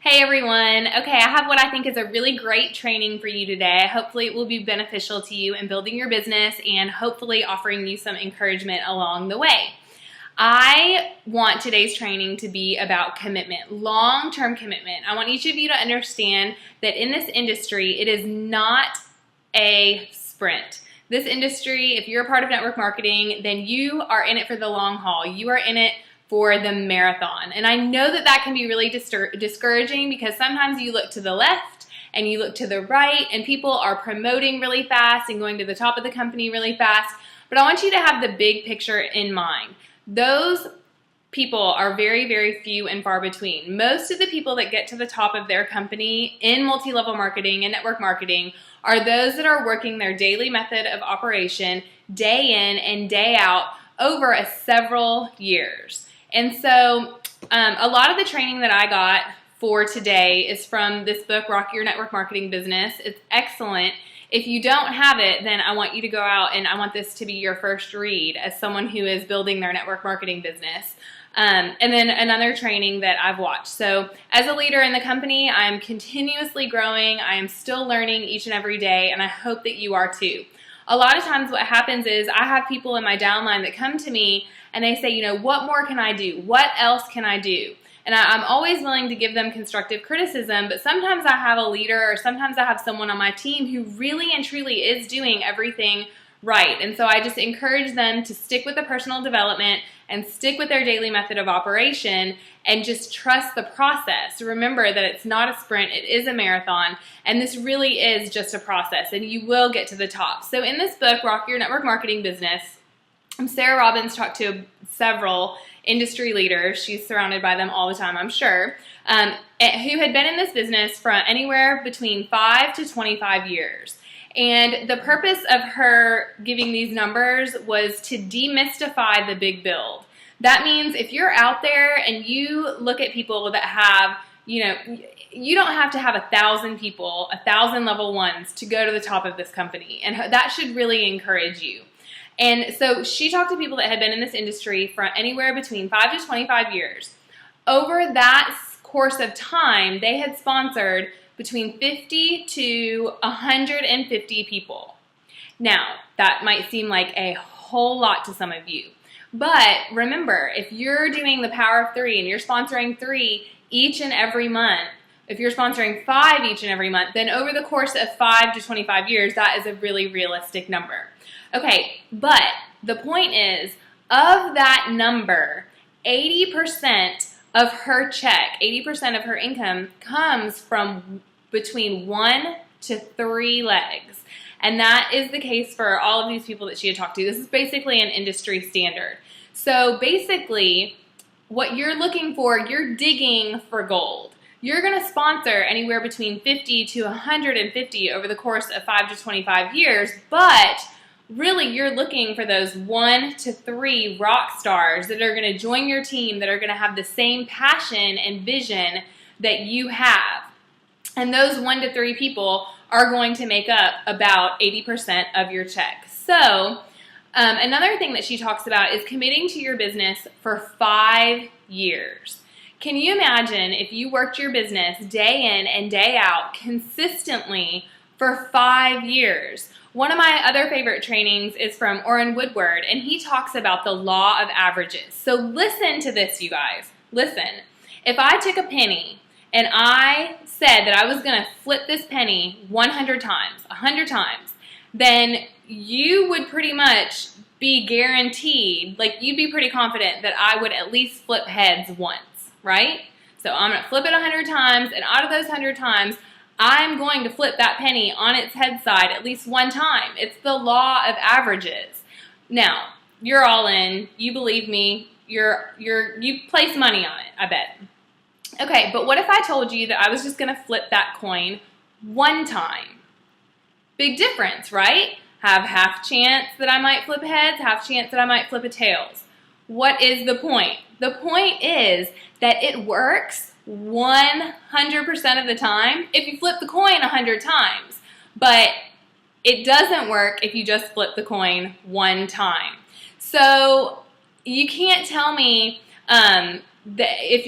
Hey everyone. Okay, I have what I think is a really great training for you today. Hopefully it will be beneficial to you in building your business and hopefully offering you some encouragement along the way. I want today's training to be about commitment, long-term commitment. I want each of you to understand that in this industry, it is not a sprint. This industry, if you're a part of network marketing, then you are in it for the long haul. You are in it for the marathon. And I know that that can be really discouraging because sometimes you look to the left and you look to the right and people are promoting really fast and going to the top of the company really fast. But I want you to have the big picture in mind. Those people are very, very few and far between. Most of the people that get to the top of their company in multi-level marketing and network marketing are those that are working their daily method of operation day in and day out over several years. And so a lot of the training that I got for today is from this book, Rock Your Network Marketing Business. It's excellent. If you don't have it, then I want you to go out and I want this to be your first read as someone who is building their network marketing business. And then another training that I've watched. So as a leader in the company, I'm continuously growing. I am still learning each and every day, and I hope that you are too. A lot of times what happens is I have people in my downline that come to me and they say, what more can I do? What else can I do? And I'm always willing to give them constructive criticism, but sometimes I have a leader or sometimes I have someone on my team who really and truly is doing everything right. And so I just encourage them to stick with the personal development and stick with their daily method of operation and just trust the process. Remember that it's not a sprint, it is a marathon, and this really is just a process, and you will get to the top. So in this book, Rock Your Network Marketing Business, Sarah Robbins talked to several industry leaders, she's surrounded by them all the time, I'm sure, who had been in this business for anywhere between 5 to 25 years. And the purpose of her giving these numbers was to demystify the big build. That means if you're out there and you look at people that have, you don't have to have 1,000 people, 1,000 level ones to go to the top of this company. And that should really encourage you. And so she talked to people that had been in this industry for anywhere between 5 to 25 years. Over that course of time, they had sponsored between 50 to 150 people. Now, that might seem like a whole lot to some of you. But remember, if you're doing the power of 3 and you're sponsoring 3 each and every month, if you're sponsoring 5 each and every month, then over the course of 5 to 25 years, that is a really realistic number. Okay, but the point is, of that number, 80% of her check, 80% of her income comes from between 1 to 3 legs. And that is the case for all of these people that she had talked to. This is basically an industry standard. So basically, what you're looking for, you're digging for gold. You're going to sponsor anywhere between 50 to 150 over the course of 5 to 25 years, but really you're looking for those 1 to 3 rock stars that are going to join your team, that are going to have the same passion and vision that you have. And those 1 to 3 people are going to make up about 80% of your check. So another thing that she talks about is committing to your business for 5 years. Can you imagine if you worked your business day in and day out consistently for 5 years? One of my other favorite trainings is from Orrin Woodward, and he talks about the law of averages. So listen to this, you guys. Listen. If I took a penny and I said that I was going to flip this penny 100 times, 100 times, then you would pretty much be guaranteed, like you'd be pretty confident that I would at least flip heads once, right? So I'm going to flip it 100 times, and out of those 100 times, I'm going to flip that penny on its head side at least one time. It's the law of averages. Now, you're all in. You believe me. You place money on it, I bet. Okay, but what if I told you that I was just going to flip that coin one time? Big difference, right? Have half chance that I might flip heads, half chance that I might flip a tails. What is the point? The point is that it works 100% of the time if you flip the coin 100 times. But it doesn't work if you just flip the coin one time. So you can't tell me if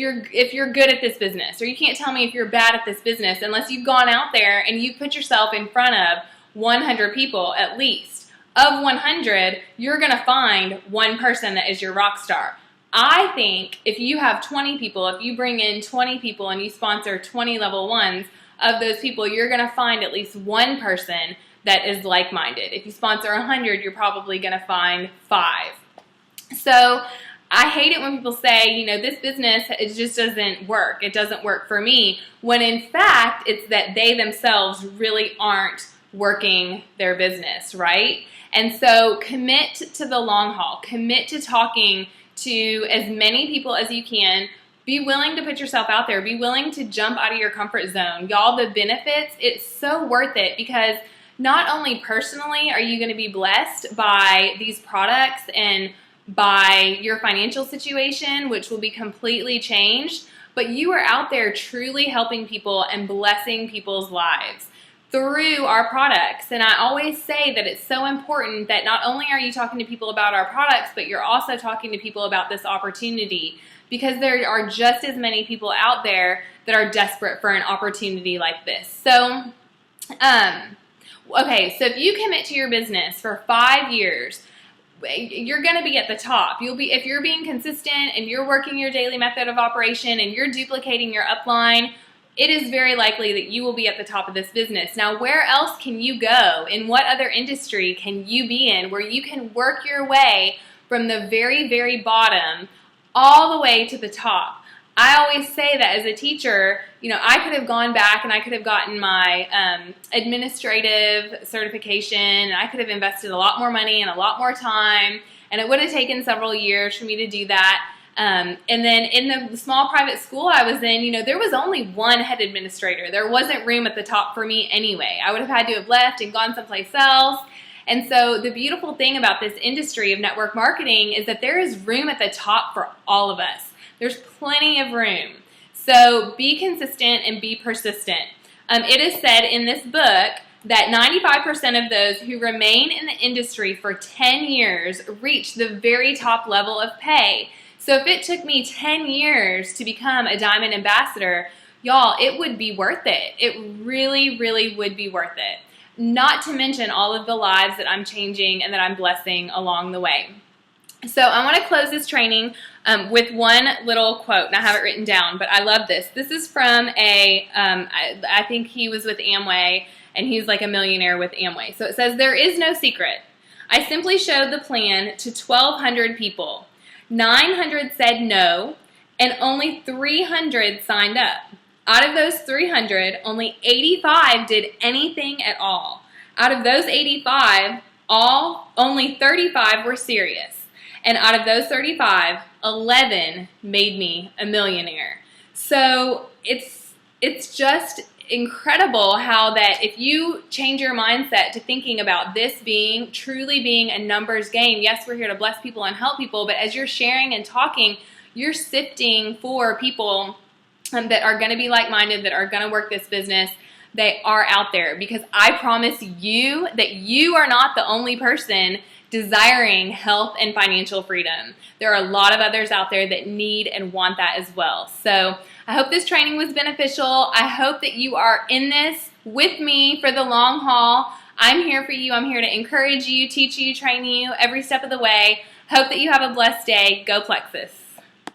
you're good at this business, or you can't tell me if you're bad at this business unless you've gone out there and you put yourself in front of 100 people at least. Of 100, you're going to find one person that is your rock star. I think if you have 20 people, if you bring in 20 people and you sponsor 20 level ones, of those people, you're going to find at least one person that is like-minded. If you sponsor 100, you're probably going to find 5. So I hate it when people say, you know, this business, it just doesn't work. It doesn't work for me. When in fact, it's that they themselves really aren't working their business, right? And so commit to the long haul. Commit to talking to as many people as you can. Be willing to put yourself out there. Be willing to jump out of your comfort zone. Y'all, the benefits, it's so worth it, because not only personally are you going to be blessed by these products and by your financial situation, which will be completely changed, but you are out there truly helping people and blessing people's lives through our products. And I always say that it's so important that not only are you talking to people about our products, but you're also talking to people about this opportunity, because there are just as many people out there that are desperate for an opportunity like this. So, okay, so if you commit to your business for 5 years, you're going to be at the top. If you're being consistent and you're working your daily method of operation and you're duplicating your upline, it is very likely that you will be at the top of this business. Now, where else can you go? In what other industry can you be in where you can work your way from the very, very bottom all the way to the top? I always say that as a teacher, you know, I could have gone back and I could have gotten my administrative certification, and I could have invested a lot more money and a lot more time, and it would have taken several years for me to do that. And then in the small private school I was in, you know, there was only one head administrator. There wasn't room at the top for me anyway. I would have had to have left and gone someplace else. And so the beautiful thing about this industry of network marketing is that there is room at the top for all of us. There's plenty of room. So be consistent and be persistent. It is said in this book that 95% of those who remain in the industry for 10 years reach the very top level of pay. So if it took me 10 years to become a Diamond Ambassador, y'all, it would be worth it. It really, really would be worth it. Not to mention all of the lives that I'm changing and that I'm blessing along the way. So I want to close this training with one little quote, and I have it written down, but I love this. This is from I think he was with Amway, and he's like a millionaire with Amway. So it says, "There is no secret. I simply showed the plan to 1,200 people. 900 said no, and only 300 signed up. Out of those 300, only 85 did anything at all. Out of those 85, only 35 were serious. And out of those 35, 11 made me a millionaire." So it's just incredible how that if you change your mindset to thinking about this being truly being a numbers game, yes, we're here to bless people and help people, but as you're sharing and talking, you're sifting for people that are going to be like-minded, that are going to work this business. They are out there, because I promise you that you are not the only person desiring health and financial freedom. There are a lot of others out there that need and want that as well. So I hope this training was beneficial. I hope that you are in this with me for the long haul. I'm here for you. I'm here to encourage you, teach you, train you every step of the way. Hope that you have a blessed day. Go Plexus.